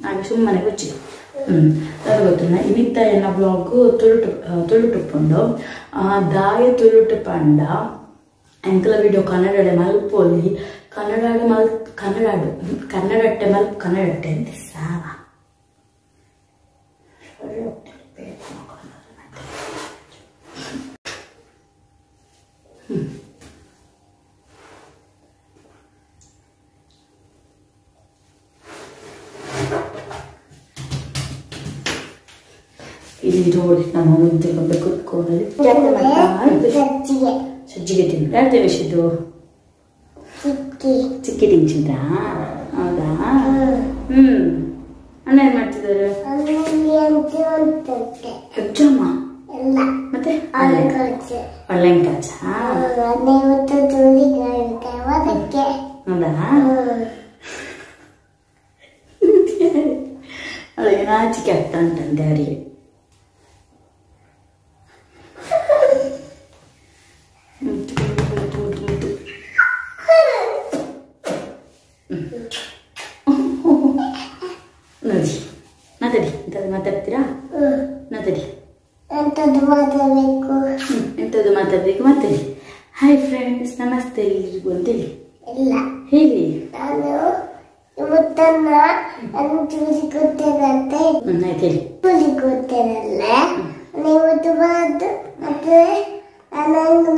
ಹಾಗೆ ಸುಮ್ಮನೆ ಕೊಚ್ಚಿ ಅದು ಗೊತ್ತಿಲ್ಲ ಇಮಿತ್ತ ಎನ್ನ ಬ್ಲಾಗ್ ತುಳುಟುಪ್ಪುಂಡು ದಾಯ ತುಳುಟು ಪಂಡ ಎಂಕಲ ವಿಡಿಯೋ ಕನ್ನಡ ಮಲ್ಪೋಲಿ ಕನ್ನಡಟ್ಟೆ ಕನ್ನಡಟ್ಟೆ ಅಂತ ಸಾವ ಇಲ್ಲಿ ನೋಡಿ ನಮ್ಮ ಮುದ್ದೆ ಗೊಂಬೆ ಕುತ್ಕೊಂಡು ಸಜ್ಜಿಗೆ ತಿಂದು ಯಾರು ತಿಳಿಸಿದ್ದು ಚಿಕ್ಕಿ ತಿಂಚಿದ್ದ ಹೌದಾ ಅಣ್ಣ ಏನ್ ಮಾಡ್ತಿದ್ದಾರೆ ಅಜ್ಜಮ್ಮ ಮತ್ತೆ ಒಳ್ಳೆಂಗ್ ಕಾಚ ಹೌದಾ ಅವಳಿಗೆ ನಾಚಿಕೆ ಆಗ್ತಾ ಉಂಟಂತೆ ಅವರಿಗೆ ನೋಡಿ ಮಾತಾಡಿ ಮಾತಾಡ್ತೀರಾ ಮಾತಾಡಿ ಎಂಥದ್ದು ಮಾತಾಡ್ಬೇಕು ಮಾತಾಡಿ ಹಾಯ್ ಫ್ರೆಂಡ್ಸ್ ನಮಸ್ತೆ ಎಲ್ರಿಗೂ ಅಂತೇಳಿ ಹೇಳಿ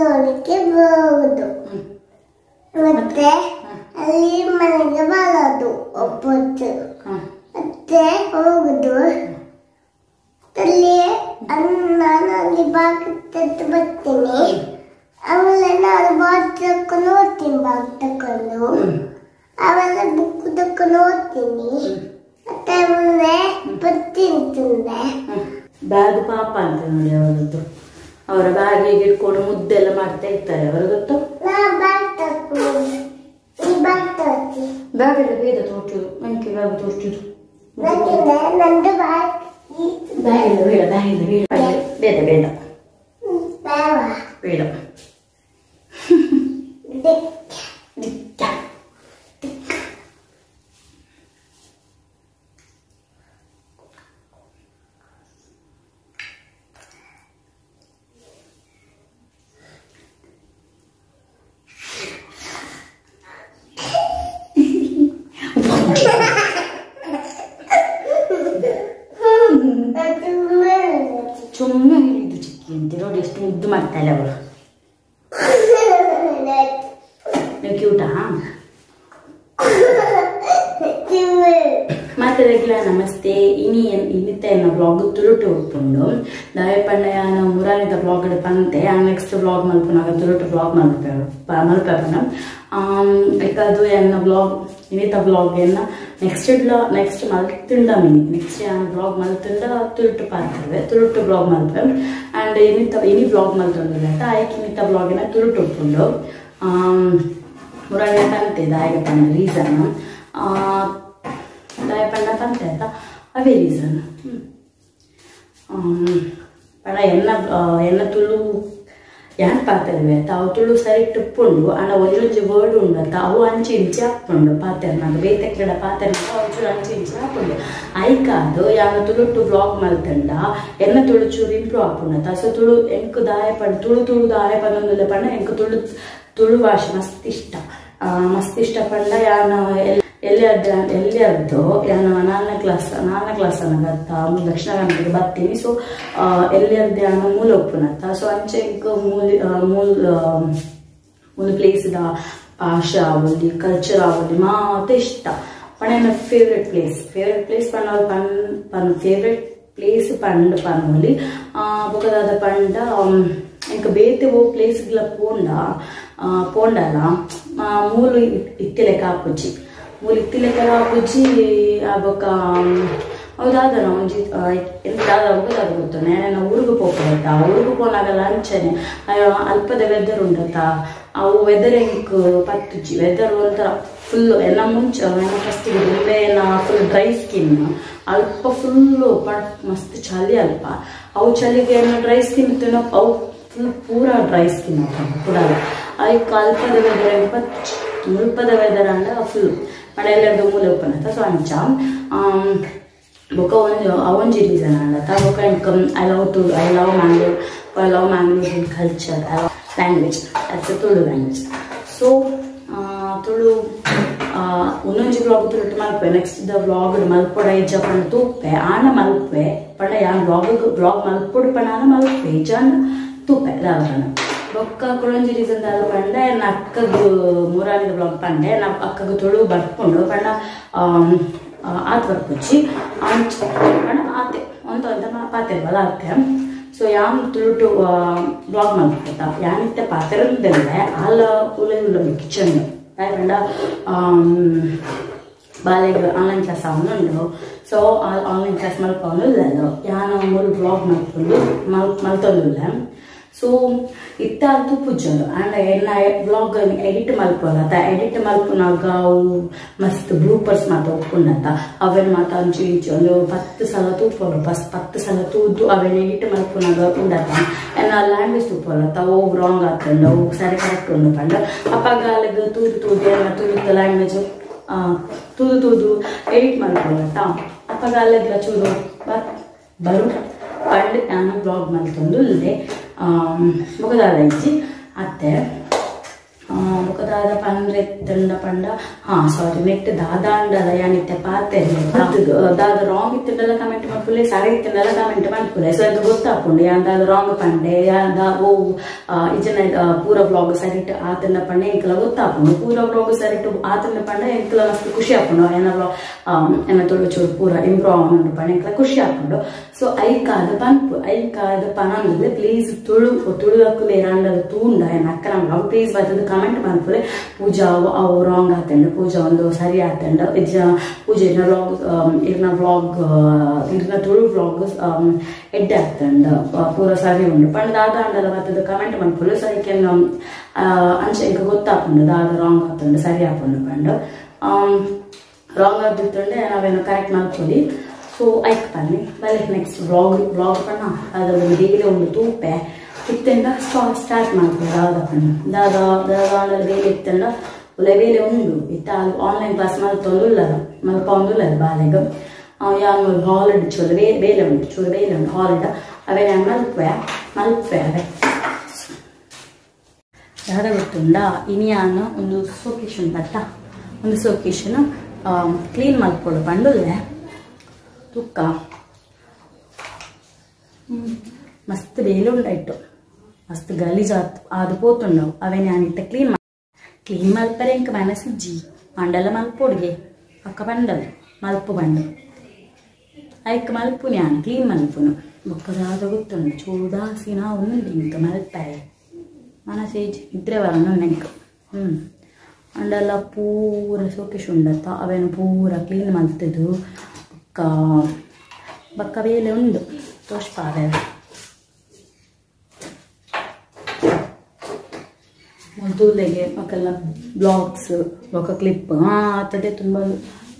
ನೋಡಿಕೆ ಬರುವುದು ಮತ್ತೆ ಅಲ್ಲಿ ಮನೆಗೆ ಬರೋದು ಒಬ್ಬತ್ತು ಮತ್ತೆ ಹೋಗುದು ಅಲ್ಲಿ ನಾನು ಅಲ್ಲಿ ಬಾಗಿ ತೆಗೆದು ಬರ್ತೀನಿ ಆಮೇಲೆ ನಾನು ಬಾಗಿ ತಕೊಂಡು ಹೋಗ್ತೀನಿ ಬಾಗಿ ತಕೊಂಡು ಆಮೇಲೆ ಬುಕ್ ತಕೊಂಡು ಹೋಗ್ತೀನಿ ಮತ್ತೆ ಆಮೇಲೆ ಬರ್ತೀನಿ ತಿಂದೆ ಬ್ಯಾಗ್ ಪಾಪ ಅಂತ ನೋಡಿ ಅವರದ್ದು ಅವರ ಬ್ಯಾಗಿಗೆ ಇಟ್ಕೊಂಡು ಮುದ್ದೆಲ್ಲ ಮಾಡ್ತಾ ಇರ್ತಾರೆ ಅವರು ಗೊತ್ತು ಬ್ಯಾಗ್ ಎಲ್ಲ ಬೇಗ ತೋರ್ಚುದು ನನಗೆ ಬ್ಯಾಗ್ ತೋರ್ಚುದು ಬ್ಯಾಗ್ ಇಲ್ಲ ಬೇಡ ಬ್ಯಾಗ್ ಇಲ್ಲ ಬೇಡ ಬೇಡ ಬೇಡ ಸುಮ್ಮನೆ ಹೇಳಿದ್ದು ಚಿಕ್ಕಿ ಅಂತ ನೋಡಿ ಎಷ್ಟು ಮುದ್ದು ಮಾಡ್ತಾಳೆ ಅವಳು ನೀವು ಕ್ಯೂಟಾ ಮಾತಾಡಲಿಲ್ಲ ನಮಸ್ತೆ ಇನ್ನಿತ್ತ ಎನ್ನ ಬ್ಲಾಗ್ ತುಳುಟು ಉಪ್ಪುಂಡು ದಾಯಪಂಡ ಯಾನು ಮುರಾನಿದ ಬ್ಲಾಗ್ ಪಂತೆ ಆ ನೆಕ್ಸ್ಟ್ ಬ್ಲಾಗ್ ಮಲ್ಪನಾಗ ತುಳುಟು ಬ್ಲಾಗ್ ಮಲ್ಪನ ಅದು ಎನ್ನ ಬ್ಲಾಗ್ ಇನ್ನಿತ ಬ್ಲಾಗ್ ಎನ್ನ ನೆಕ್ಸ್ಟ್ ಮಲ್ತಿಂಡ ಮಿನಿ ನೆಕ್ಸ್ಟ್ ಯಾನು ಬ್ಲಾಗ್ ಮಲ್ತಿಂಡ ತುಳುಟು ಪಾರ್ತೇವೆ ತುಳುಟು ಬ್ಲಾಗ್ ಮಲ್ಪೆ ಆ್ಯಂಡ್ ಇನಿ ಬ್ಲಾಗ್ ಮಲ್ತೊಂದಿಲ್ಲ ಆಯ್ಕೆ ಇನ್ನಿತ ಬ್ಲಾಗಿನ ತುಳುಟು ಉಪ್ಪುಂಡು ಮುರಾನಿದ ಪಂತೆ ದಾಯಗ ಪಂಡ ರೀಸನ್ ದಾಯಪಂಡ ಪಂತೆ ಆಯ್ತಾ ಅವೇ ರೀಸನ್ ಪಂಡ ಎನ್ನ ತುಳು ಯಾನ್ ಪಾತೆರ್ವೆ ತಾವು ತುಳು ಸರಿ ಟಿಪ್ಪುಂಡು ಅಣ್ಣ ಒಂಜೊಂಜಿ ವರ್ಡ್ ಉಂಡತ್ತ ಅವು ಅಂಚಿ ಇಂಚಿ ಹಾಕ್ಕೊಂಡು ಪಾತೆರ್ನಾಗ ಬೇತೆ ಕ್ರೀಡ ಪಾತೆರ್ನಾಗ ಒಂಚೂರು ಅಂಚಿ ಇಂಚಿ ಹಾಕೊಂಡು ಐಕಾದು ಯಾನ ತುಳುಟು ಬ್ಲಾಗ್ ಮಲ್ತಂಡ ಎನ್ನ ತುಳು ಚೂರು ಇಂಪ್ರೂವ್ ಹಾಕೊಂಡತ್ತ ಸೊ ತುಳು ಎಂಕ್ ದಾಯಪಂಡ ತುಳು ದಾಯಪಂಡ ಪಂಡ ಎಂಕ್ ತುಳು ಭಾಷೆ ಮಸ್ತ್ ಇಷ್ಟ ಪಂಡ ಯಾನ ಎಲ್ಲಿಯದ್ದು ನಾನು 4ನೇ ಕ್ಲಾಸ್ ಅನ್ನಗತ್ತ ದಕ್ಷಿಣ ಕನ್ನಡಕ್ಕೆ ಬರ್ತೀನಿ ಸೊ ಎಲ್ಲಿಯದ್ದು ನಾನು ಮೂಲ ಒಪ್ಪುನತ್ತ ಸೊ ಅಂಚೆಗ್ ಮೂಲ ಪ್ಲೇಸ್ದ ಭಾಷೆ ಆವಲ್ಲಿ ಕಲ್ಚರ್ ಆವಲ್ಲಿ ಮಾತ ಇಷ್ಟ ಪಂಡ ನನ್ನ ಫೇವ್ರೆಟ್ ಪ್ಲೇಸ್ ಫೇವ್ರೆಟ್ ಪ್ಲೇಸ್ ಪಂಡ ಪನ್ನೋಲಿ ಬೊಕದಾದ ಪಂಡ ಎಂಕ ಬೇತೆ ಓ ಪ್ಲೇಸ್ಗಳ ಪೋಂಡಲ್ಲ ಮೂಲು ಇತ್ತಿಲೆಕ್ಕ ಹಾಪುಜಿ ಮೂಲಿತ್ತಿಲೆಕ್ಕ ಹಾಪುಜಿ ಆಬೊಕ ಹೌದಾದ ಒಂಜಿ ಎಂತಾದ ಅದು ಗೊತ್ತು ನಾನು ಊರಿಗೆ ಹೋಗ್ಬೋದತ್ತ ಊರಿಗೆ ಪೋನಾಗಲ್ಲ ಅಂಚನೆ ಅಲ್ಪದ ವೆದರ್ ಉಂಡತ್ತ ಅವು ವೆದರ್ ಎಂಕ್ ಪತ್ತುಜಿ ವೆದರ್ ಒಂಥರ ಫುಲ್ಲು ಎನ್ನ ಮುಂಚೆ ಫಸ್ಟಿಗೆ ದುಂಬೆ ಫುಲ್ ಡ್ರೈ ಸ್ಕಿನ್ ಅಲ್ಪ ಫುಲ್ಲು ಮಸ್ತ್ ಚಳಿ ಅಲ್ಪ ಅವು ಚಳಿಗೆ ಡ್ರೈ ಸ್ಕಿನ್ ತಿನ್ನೋ ಅವು ಫುಲ್ ಪೂರ ಡ್ರೈ ಸ್ಕಿನ್ ಕೊಡಲ್ಲ ಐಕ್ ಅಲ್ಪದ ವೆದರ್ ಮುಲ್ಪದ ವೆದರ್ ಅಂಡ ಫುಲ್ ಮಳೆಯಲ್ಲದ ಮೂಲೆ ಉಪ್ಪನತ್ತ ಸೊ ಅಂಚ ಬೊಕ ಒಂಜಿ ರೀಸನ್ ಅಂಡತ್ತ ಬೊಕ I love Mangalore culture language that's Tulu language so Tulu ಒಂದೊಂಜಿ ಬ್ಲಾಗ್ ತುಳು ಮಲ್ಪೆ ನೆಕ್ಸ್ಟ್ ದ ಬ್ಲಾಗ್ ಮಲ್ಪೊಡ ಇಜ್ಜ ಪಂಡ ತೂಪೆ ಆನ ಮಲ್ಪೆ ಪಂಡ ಯಾನ್ ಬ್ಲಾಗ್ ಮಲ್ಪೊಡು ಪಂಡ ಆನ ಮಲ್ಪೆ ಇಜ್ಜಾಂಡ ತೂಪೆ ದಾವರನ ಬೊಕ್ಕ ಕೊಳೊಂಜಿ ರೀಸನ್ ದಾದ ಪಂಡ ಎನ್ನ ಅಕ್ಕಗು ಮೂರಾನಿದ ಬ್ಲಾಗ್ ಪಂಡೆ ನಾ ಅಕ್ಕಗು ತುಳು ಬರ್ಪುಂಡು ಪಂಡ ಆತ್ ಬರ್ಪುಚ್ಚಿ ಅಂಚ ಪಂಡ ಆತೆ ಒಂತ ಪಾತೆರ್ವಲ್ಲ ಆತೆ ಸೊ ಯಾನ್ ತುಳು ಬ್ಲಾಗ್ ಮಲ್ಪುತ್ತ ಯಾನಿತ್ತೆ ಪಾತೆರದಲ್ಲೇ ಆಲ ಉಲ್ಲ ಕಿಚನ್ ಪಂಡ ಬಾಲೆಗ್ ಆನ್ಲೈನ್ ಕ್ಲಾಸ್ ಅವನುಂಡು ಸೊ ಆನ್ಲೈನ್ ಕ್ಲಾಸ್ ಮಲ್ಪವನು ಯಾನು ಮೂರು ಬ್ಲಾಗ್ ಮಲ್ತೊಂದುಲ್ಲ ಸೊ ಇತ್ತ ಅಂತೂ ಪುಜ್ಜಲು ಆ್ಯಂಡ್ ಎನ್ನ ಬ್ಲಾಗ್ ಎಡಿಟ್ ಮಲ್ಪೊಲತ್ತ ಎಡಿಟ್ ಮಲ್ಪುನಾಗ ಅವು ಮಸ್ತ್ ಬ್ಲೂಪರ್ಸ್ ಮಾತ ಒಪ್ಪುಂಡತ್ತ ಅವೇನು ಮಾತ ಅಂಚು ಇಂಚು ಒಂದು 10 ಸಲ ತೂಪೊಲು 10 ಸಲ ತೂದು ಅವೇನು ಎಡಿಟ್ ಮಲ್ಪುನಾಗ ಉಂಡತ್ತ ಎನ್ನ ಲ್ಯಾಂಗ್ವೇಜ್ ತೂಪೊಲತ್ತ ಅವು ರಾಂಗ್ ಆಗ್ತಂಡು ಅವು ಸರಿ ಕರೆಕ್ಟ್ ಉಂಡು ಪಂಡ ಅಪ್ಪಾಗ ಅಲ್ಲಿಗೆ ತೂದು ಎನ್ನ ತುಳಿದ ಲ್ಯಾಂಗ್ವೇಜ್ ತೂದು ಎಡಿಟ್ ಮಲ್ಪೊಲತ್ತ ಅಪ್ಪಾಗ ಅಲ್ಲಿಗೆ ಚೂರು ಬರು ಪಂಡ್ ನಾನು ಬ್ಲಾಗ್ ಮಲ್ತೊಂದು ಇಲ್ಲದೆ ಮುಖದಾದ ಇಜ್ಜಿ ಅತ್ತೆ ಮುಖದಾದ ಪಂಡ್ರೆ ತಂಡ ಪಂಡ ಸಾರಿ ನೆಟ್ ದಾದಾಂಡಲ ಯಾನಿತ್ತೆ ಪಾತೆರ್ಲೆ ದಾದ ರಾಂಗ್ ಇತ್ತಂಡಲ ಕಮೆಂಟ್ ಮಾಡ್ಪುಲೆ ಸರಿ ಇತ್ತಂಡಲ ಕಮೆಂಟ್ ಮಾಡ್ಪುಲೆ ಸೊ ಅದು ಗೊತ್ತಾಪುಂಡು ಯಾನ್ ದಾದ ರಾಂಗ್ ಪಂಡೆ ಯಾನ್ ಓ ಇಜನ ಪೂರ ಬ್ಲಾಗ್ ಸರಿಟ್ ಆತಂಡ ಪಂಡ ಎಂಕಲ ಗೊತ್ತಾಪುಂಡು ಪೂರ ಬ್ಲಾಗ್ ಸರಿಟ್ ಆತಂಡ ಪಂಡ ಎಂಕಲ ಮಸ್ತ್ ಖುಷಿ ಆಪುಂಡು ಎನ್ನ ತೊಳು ಚೂರು ಪೂರ ಇಂಪ್ರೂವ್ ಆವನುಂಡು ಪಂಡ ಎಂಕಲ ಖುಷಿ ಆಪುಂಡು ಸೊ ಐಕಾದ ಪನಂದ್ರೆ ಪ್ಲೀಸ್ ತುಳುದಕ್ಕೂ ಏರಂಡದ ತೂಂಡ ಎನ್ನ ಅಕ್ಕನ ಬ್ಲಾಗ್ ಪ್ಲೀಸ್ ಬರ್ತದೆ ಕಮೆಂಟ್ ಮಾಡ್ಪುರೆ ಪೂಜಾ ಅವು ರಾಂಗ್ ಆತಂಡು ಪೂಜಾ ಒಂದು ಸರಿ ಆತಂಡು ಪೂಜೆ ಇರ್ನ ತುಳು ಬ್ಲಾಗ್ ಎಡ್ಡೆ ಆಗ್ತಂಡು ಪೂರ ಸರಿ ಉಂಡು ಪಂಡ ದಾದ ಅಂಡಲ ಬರ್ತದೆ ಕಮೆಂಟ್ ಮಾಡ್ಪುರು ಸೊ ಐಕೆನ್ ಅಂಚೆ ಇಂಕ ಗೊತ್ತಾಪುಂಡು ದಾದ ರಾಂಗ್ ಆತಂಡು ಸರಿ ಆಪುಂಡು ಪಂಡು ರಾಂಗ್ ಆದಿತ್ತಂಡೆ ನಾವೇನು ಕರೆಕ್ಟ್ ಮಾಡ್ಕೊಳ್ಳಿ ಸೊ ಐಕ್ ಬನ್ನಿ ಬಲೆ ನೆಕ್ಸ್ಟ್ ಬ್ಲಾಗ್ ಪಣ್ಣ ಅದೊಂದು ಡೈಲಿ ಒಂದು ತೂಪೆ ಇತ್ತಂಡ ಸ್ಟಾರ್ಟ್ ಮಾಡ್ತೀವಿ ದಾದ ಬೇಲೆ ಇತ್ತಂಡ ಒಳ್ಳೆ ಬೇಲೆ ಉಂಡು ಇತ್ತ ಆನ್ಲೈನ್ ಕ್ಲಾಸ್ ಮಲ್ಪೊಂದುಲ್ಲ ಬಾಲೆಗ್ ಯಾನ್ ಹಾಲಿಡ್ ಚೂರು ಬೇಲೆ ಉಂಟು ಚೂರು ಬೇಲೆ ಉಂಟು ಹಾಲಿಡ್ ಅವೇ ನಾನು ಮಲ್ಪೆ ಅವೇ ಯಾವ್ದ ಗೊತ್ತುಂಡ ಇನಿಯಾನು ಒಂದು ಸೋಕೇಶನ್ ಬತ್ತ ಒಂದು ಸೋಕೇಶನ್ ಕ್ಲೀನ್ ಮಲ್ಪೊಡು ಪಂಡುಲ್ಲೆ ತುಕ್ಕ ಮಸ್ತ್ ಬೇಲೆ ಉಂಡಾಯ್ತು ಮಸ್ತ್ ಗಲೀಜ್ ಆದು ಪೋತುಂಡವು ಅವೇ ನಾನಿತ್ತ ಕ್ಲೀನ್ ಮಲ್ಪರೆ ಇಂಕ ಮನಸ್ಸಿಜ್ಜಿ ಮಂಡಲ ಮಲ್ಪೊಡ್ಗೆ ಅಕ್ಕ ಪಂಡಲು ಮಲ್ಪು ಬಂಡು ಐಕ್ ಮಲ್ಪು ನಾನು ಕ್ಲೀನ್ ಮಲ್ಪುನು ಬೊಕ್ಕದಾದ ಗೊತ್ತುಂಡು ಚೂದಾಸಿನ ಉಂಡು ಇಂಕ ಮಲ್ಪರೆ ಮನಸ್ಸೇಜ್ ಇದ್ರೆ ಬರೋಣ ನೆಂಕ್ ಅಂಡಲ್ಲ ಪೂರ ಸೋಕೇಶ್ ಉಂಡತ್ತ ಅವೇನು ಪೂರ ಕ್ಲೀನ್ ಮಲ್ತದು ಬಕ್ಕ ಬೇಲೆ ಉಂಡು ತೋಷ್ಪಾವೆ ಮೊದಲಿಗೆ ಮಕ್ಕಳ ಬ್ಲಾಗ್ಸ್ ಬೊಕ್ಕ ಕ್ಲಿಪ್ ಆತದೆ ತುಂಬ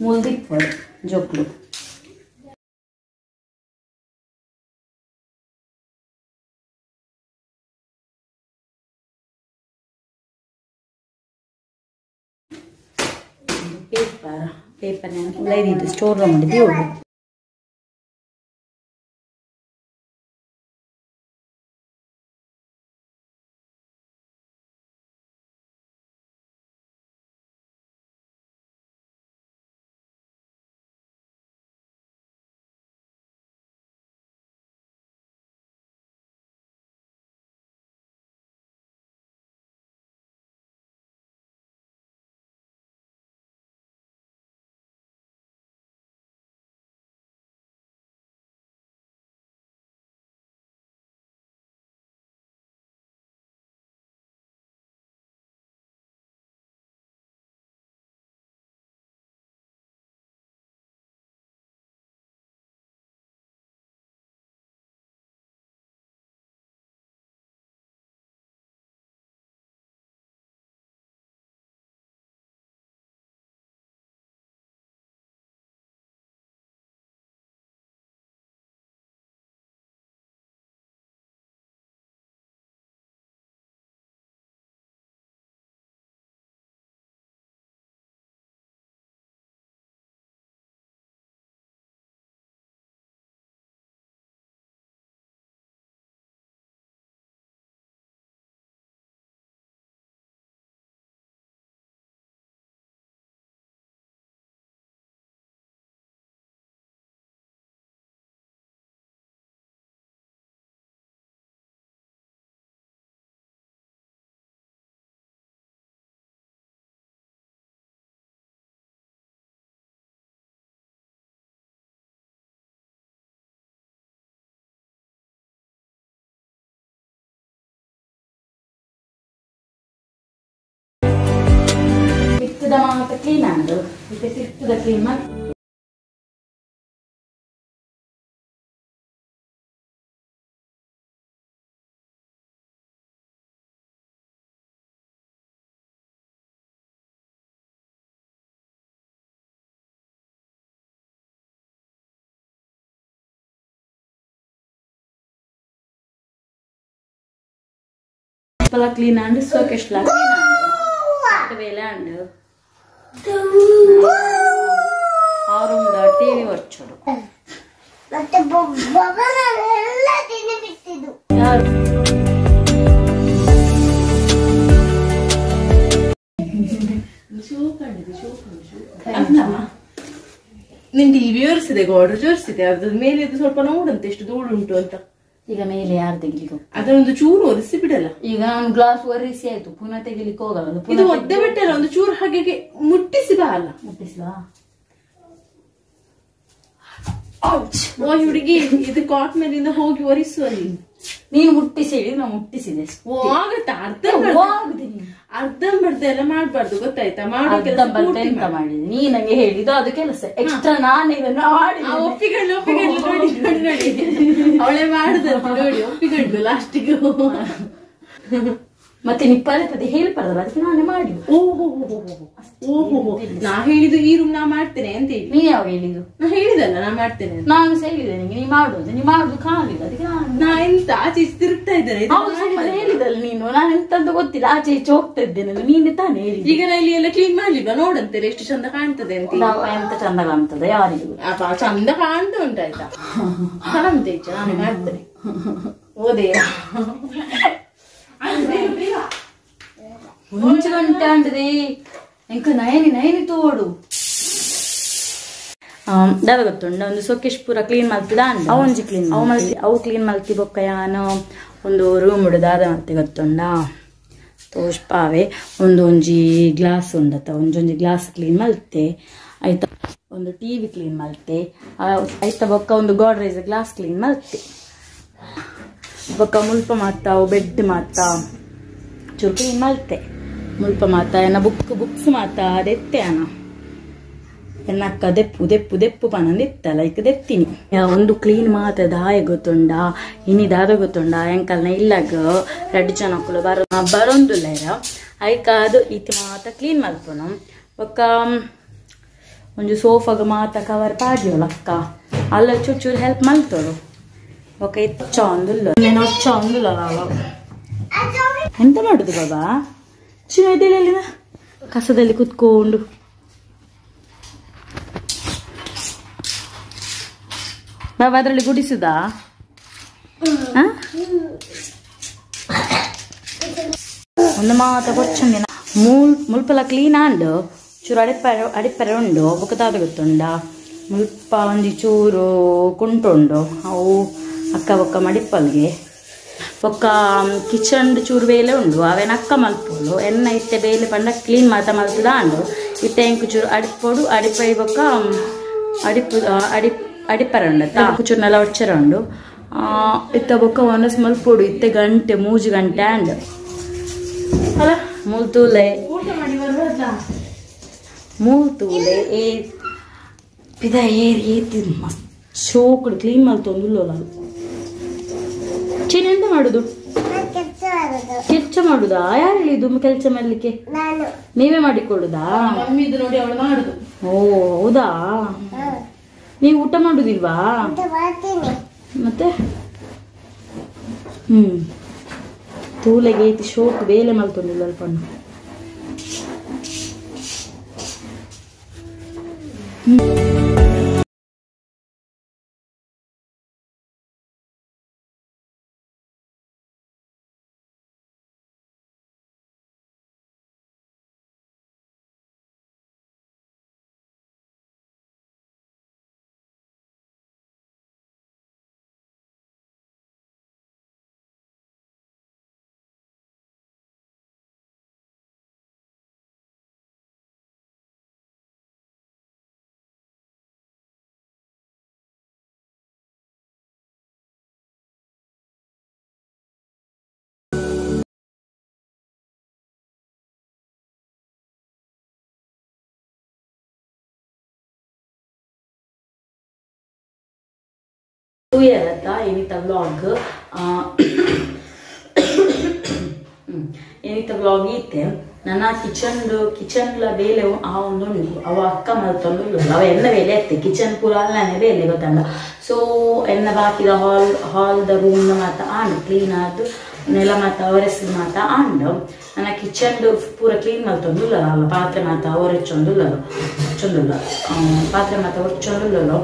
ಮುಲ್ದಿಪ್ಪರು ಜೋಕ್ಲು ಪೇಪರ್ ಉಳ್ಳೈದಿದ್ದು ಸ್ಟೋರ್ ರೂಮ್ ಮಾಡಿದ್ದು ಸಿದ ಮಾತ್ರ ಕ್ಲೀನ್ ಅಂಡು ಇದು ಸಿಕ್ತದ ಕ್ಲೀನ್ ಮಾಡಿ clean and so clean వేలే అండ్ ఆరుంద టీవీ వచ్చాడు ಮತ್ತೆ ಬೊಬ್ಬನೆಲ್ಲ ತಿಂಡಿ ಬಿಟ್ಟಿದ್ದು ಯಾರು ನಿನ್ ಟಿವಿ ಒರೆಸಿದೆ ಗೋಡ್ರು ಜೋರಿಸಿದೆ ಅದ್ರ ಮೇಲೆ ಸ್ವಲ್ಪ ನೋಡಂತೆ ಎಷ್ಟು ಧೂಳು ಉಂಟು ಅಂತ ಈಗ ಮೇಲೆ ಯಾರು ತೆಗಿಲಿಕ್ಕೆ ಅದನ್ನೊಂದು ಚೂರು ಒರೆಸಿ ಬಿಡಲ್ಲ ಈಗ ನಾನು ಗ್ಲಾಸ್ ಒರೆಸಿ ಆಯ್ತು ಪುನಃ ತೆಗಿಲಿಕ್ಕೆ ಹೋಗಲ್ಲ ಇದು ಒದ್ದೆ ಬಿಟ್ಟಲ್ಲ ಒಂದು ಚೂರು ಹಾಗೆ ಮುಟ್ಟಿಸಿ ಬಾ ಅಲ್ಲ ಮುಟ್ಟಿಸ್ಲಾ ಓ ಹುಡುಗಿ ಇದು ಕಾಟ್ ಮೇಲಿಂದ ಹೋಗಿ ಒರೆಸುವ ನೀನು ಮುಟ್ಟಿಸಿ ಹೇಳಿ ನಾವು ಮುಟ್ಟಿಸಿದೆ ಓ ಆಗತ್ತಾ ಅರ್ಧಂಬರ್ಧ ಎಲ್ಲ ಮಾಡ್ಬಾರ್ದು ಗೊತ್ತಾಯ್ತಾ ಅರ್ಧಂಬರ್ಧ ಎಂತ ಮಾಡಿದೆ ನೀ ನಂಗೆ ಹೇಳಿದ್ದು ಅದು ಕೆಲಸ ಎಕ್ಸ್ಟ್ರಾ ನಾನು ಇದನ್ನು ಮಾಡಿ ಒಪ್ಪಿಕೊಂಡು ನೋಡಿ ನೋಡಿ ನೋಡಿ ಅವಳೆ ಮಾಡುದಂತೆ ನೋಡಿ ಒಪ್ಪಿಕೊಂಡು ಲಾಸ್ಟಿಗೆ ಮತ್ತೆ ನೀವು ಪದೇ ಪದೇ ಹೇಳ್ಬಾರ್ದಲ್ಲ ಅದಕ್ಕೆ ನಾನೇ ಮಾಡಿ ಓಹೋ ನಾ ಹೇಳಿದ್ದು ಈ ರೂಮ್ ನಾ ಮಾಡ್ತೇನೆ ಅಂತ ಹೇಳಿ ನೀನ್ ಯಾವ ಹೇಳಿದ್ದು ನಾ ಹೇಳಿದಲ್ಲ ನಾ ಮಾಡ್ತೇನೆ ನಾನು ಸಹ ಹೇಳಿದೆ ನಿಂಗೆ ನೀ ಮಾಡುದು ಕಾಲಿಲ್ಲ ಅದಕ್ಕೆ ನಾ ಎಂತ ಆಚೆ ತಿರುಗ್ತಾ ಇದ್ದೇನೆ ಹೇಳಿದಲ್ಲ ನೀನು ನಾನು ಎಂತ ಗೊತ್ತಿಲ್ಲ ಆಚೆ ಈಚೆ ಹೋಗ್ತಾ ಇದ್ದೇನೆ ನೀನೆ ತಾನೇ ಹೇಳಿ ಈಗ ನಾ ಇಲ್ಲಿ ಎಲ್ಲ ಕ್ಲೀನ್ ಮಾಡ್ಲಿಲ್ವಾ ನೋಡಂತೆ ಎಷ್ಟು ಚಂದ ಕಾಣ್ತದೆ ಅಂತ ಎಂತ ಚಂದ ಕಾಣ್ತದೆ ಯಾರಿಗೂ ಅಪ್ಪ ಚಂದ ಕಾಣ್ತಾ ಉಂಟಾಯ್ತಾ ಕಾಣಂತೆ ಈಚೆ ನಾನು ಮಾಡ್ತೇನೆ ಓದೇ ಒಂಚು ಗಂಟೆ ಅಂಟದೆ ಎಂಕ ನಯನಿ ತೋಡು ದಾದ ಗೊತ್ತುಂಡ ಒಂದು ಸೊಕೇಶ್ ಪೂರ ಕ್ಲೀನ್ ಮಲ್ತಿದ ಅಂಡ ಅವಂಜಿ ಕ್ಲೀನ್ ಅವು ಕ್ಲೀನ್ ಮಲ್ತಿ ಬೊಕ್ಕ ಯಾನು ಒಂದು ರೂಮ್ ಉಡು ದಾದ ಮಲ್ತಿ ಗೊತ್ತುಂಡ ತೋಷ್ಪಾವೆ ಒಂದೊಂಜಿ ಗ್ಲಾಸ್ ಉಂಡತ ಒಂಜೊಂಜಿ ಗ್ಲಾಸ್ ಕ್ಲೀನ್ ಮಲ್ತೆ ಆಯ್ತಾ ಒಂದು ಟಿವಿ ಕ್ಲೀನ್ ಮಲ್ತೆ ಆಯ್ತಾ ಬೊಕ್ಕ ಒಂದು ಗೋಡ್ರೇಜ್ ಗ್ಲಾಸ್ ಕ್ಲೀನ್ ಮಲ್ತೆ ಬೊಕ್ಕ ಮುಲ್ಪ ಮಾತ ಬೆಡ್ ಮಾತ ಚೂರು ಕ್ಲೀನ್ ಮಲ್ತೆ ಮುಲ್ಪ ಮಾತ ಎನ್ನ ಬುಕ್ಸ್ ಮಾತ ಅದೆತ್ತೆ ಅನ ಎನ್ನಕ್ಕ ದೆಪ್ಪು ಪನಂದಿತ್ತಲ್ಲ ಈಗ ದೆತ್ತೀನಿ ಒಂದು ಕ್ಲೀನ್ ಮಾತ ದಾಯ ಗೊತ್ತುಂಡ ಇನಿ ದಾದ ಗೊತ್ತುಂಡ ಎಂಕಲ್ನ ಇಲ್ಲಾಗ ರೆಡ್ ಜನಕ್ಕಳು ಬರೊಂದುಲ್ಲ ಐಕ ಅದು ಇತಿ ಮಾತ ಕ್ಲೀನ್ ಮಲ್ಪುನು ಒಕ್ಕ ಒಂಜು ಸೋಫಾಗ ಮಾತ ಕವರ್ ಪಾಡ್ಯೋಲ್ಲ ಅಕ್ಕ ಅಲ್ಲ ಚೂರು ಹೆಲ್ಪ್ ಮಲ್ತೋಡು ಒಕ್ಕ ಹೆಚ್ಚ ಒಂದುಲ್ಲ నేను వచ్చా ಒಂದುಲ್ಲ ಎಂತ ಮಾಡುದು ಬಾಬಾ ಚಿನ್ನ ಇದೆಯಲ್ಲ ಕಸದಲ್ಲಿ ಕುತ್ಕೊಂಡು ಬಾಬಾ ಅದರಲ್ಲಿ ಗುಡಿಸುದಾ ಒಂದು ಮಾತ ಕೊಚ್ಚಂದಿನ ಮುಲ್ಪಲ ಕ್ಲೀನ್ ಆಂಡು ಚೂರು ಅಡಿಪರೆ ಉಂಡು ಬುಕ್ಕತಾದ ಗೊತ್ತುಂಡ ಮುಲ್ಪ ಒಂದಿ ಚೂರು ಕುಂಟುಂಡು ಅವು ಅಕ್ಕ ಬೊಕ್ಕ ಮಡಿಪ್ಪಲ್ಗೆ ಬೊಕ್ಕ ಕಿಚನ್ ಚೂರು ಬೇಲೆ ಉಂಡು ಅವೇನ ಅಕ್ಕ ಮಲ್ಪೋಡು ಎನ್ನ ಇತ್ತೆ ಬೇಲೆ ಪಂಡ ಕ್ಲೀನ್ ಮಾತ ಮಲ್ತದ ಅಂಡು ಇತ್ತೆ ಎಂಕು ಚೂರು ಅಡಿಪೋಡು ಅಡಿಪೈ ಬೊಕ್ಕ ಅಡಿಪರ ಉಂಡತ್ತ ಚೂರ್ನೆಲ್ಲ ಒಚ್ಚರ ಉಂಡು ಇತ್ತ ಬೊಕ್ಕ ಒನಸ್ ಮಲ್ಪೋಡು ಇತ್ತೆ ಗಂಟೆ 3 ಗಂಟೆ ಅಂಡ್ ಅಲ್ಲ ಮೂಲ್ತೂಲೆ ಏ ಪಿದ ಏರಿ ಏತಿ ಮಸ್ತ್ ಶೋಕುಡು ಕ್ಲೀನ್ ಮಲ್ತೊಂದುಲ್ಲ ಚಿನ್ನ ಎಂತ ಮಾಡುದು ಕೆಲ್ಸ ಮಾಡುದಾ ಯಾರು ಹೇಳಿದ್ದು ಕೆಲಸ ಮಾಡ್ಲಿಕ್ಕೆ ನೀವೇ ಮಾಡಿಕೊಡುದಾ ನೋಡಿ ಅವಳು ಮಾಡುದು ಓ ಹೌದಾ ನೀವು ಊಟ ಮಾಡುದಿಲ್ವಾ ಮತ್ತೆ ತೂಲೆಗೆ ಐತಿ ಶೋಕ್ ಬೇಲೆ ಮಲ್ತೊಂದಿಲ್ಲ ಅಲ್ಪ ತೂಯರತ್ತ ಏನಿತ್ತ ವ್ಲಾಗ್ ಏನಿತ್ತ ವ್ಲಾಗ್ ಈತೆ ನನ್ನ ಕಿಚನ್ಲ ಬೇಲೆ ಆ ಒಂದು ಅವ ಅಕ್ಕ ಮಲ್ತೊಂದು ಅವ ಎನ್ನ ಬೇಲೆ ಎತ್ತೆ ಕಿಚನ್ ಪೂರ ಅಲ್ಲನೆ ಬೇಲೆ ಗೊತ್ತಂಡ ಸೊ ಎನ್ನ ಬಾಕಿದ ಹಾಲ್ದ ರೂಮ್ ಮಾತ ಆಂಡ್ ಕ್ಲೀನ್ ಆದ್ ನೆಲ ಮಾತ ಒರೆಸಿದ ಮಾತ ಆಂಡ್ ನನ್ನ ಕಿಚನ್ ಪೂರ ಕ್ಲೀನ್ ಮಲ್ತೊಂದುಲ್ಲ ಅಲ್ಲ ಪಾತ್ರೆ ಮಾತ ಒರೆಚೊಂದುಲ್ಲ ಪಾತ್ರೆ ಮಾತ ಒರೆಚೊಂದುಲ್ಲ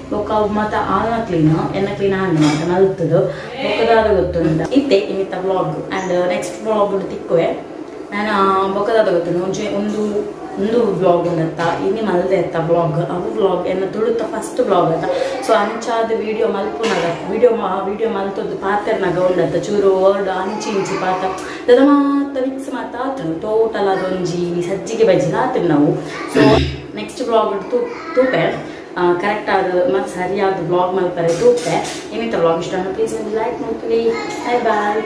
ಬೊಕ್ಕ ಮಾತ ಆನ ಕ್ಲೀನ್ ಎನ್ನ ಕ್ಲೀನ್ ಆಂಡ್ ಮಾತ ಮಲ್ತದು ಬೊಕ್ಕದಾದ ಗೊತ್ತುಂಡ ಇತ್ತೆ ಇನ್ನಿತ್ತ ವ್ಲಾಗ್ ಆ್ಯಂಡ್ ನೆಕ್ಸ್ಟ್ ವ್ಲಾಗ್ ತಿಕ್ಕುವೆ ನಾನು ಬೊಕ್ಕದಾದ ಗೊತ್ತು ಒಂದು ಬ್ಲಾಗ್ ಉಂಡತ್ತ ಇನ್ನಿ ಮಲ್ದೆ ಎತ್ತ ಬ್ಲಾಗ್ ಅವು ಬ್ಲಾಗ್ ಎನ್ನ ತುಳುತ್ತ ಫಸ್ಟ್ ಬ್ಲಾಗ್ ಅತ್ತ ಸೊ ಅಂಚಾದ ವಿಡಿಯೋ ಮಲ್ಪುನಾಗ ವಿಡಿಯೋ ಮಲ್ತದ್ದು ಪಾತ್ರೆನಾಗ ಉಂಡತ್ತ ಚೂರು ವರ್ಡ್ ಇಂಚಿ ಪಾತ್ರ ಅದ ಮಾತ ಮಿಕ್ಸ್ ಮಾತ ಆತು ಟೋಟಲ್ ಅದೊಂಜಿ ಸಜ್ಜಿಗೆ ಬಜ್ಜಿ ಆತು ನಾವು ಸೊ ನೆಕ್ಸ್ಟ್ ಬ್ಲಾಗ್ ತೂಪೆ ಕರೆಕ್ಟ್ ಆದ ಮತ್ತು ಸರಿಯಾದ ಬ್ಲಾಗ್ ಮಲ್ಪರೆ ತೂಪೆ ಇನ್ನಿತ ಬ್ಲಾಗ್ ಇಷ್ಟ ಪ್ಲೀಸ್ ಒಂದು ಲೈಕ್ ಮಾಡ್ತೀವಿ ಬಾಯ್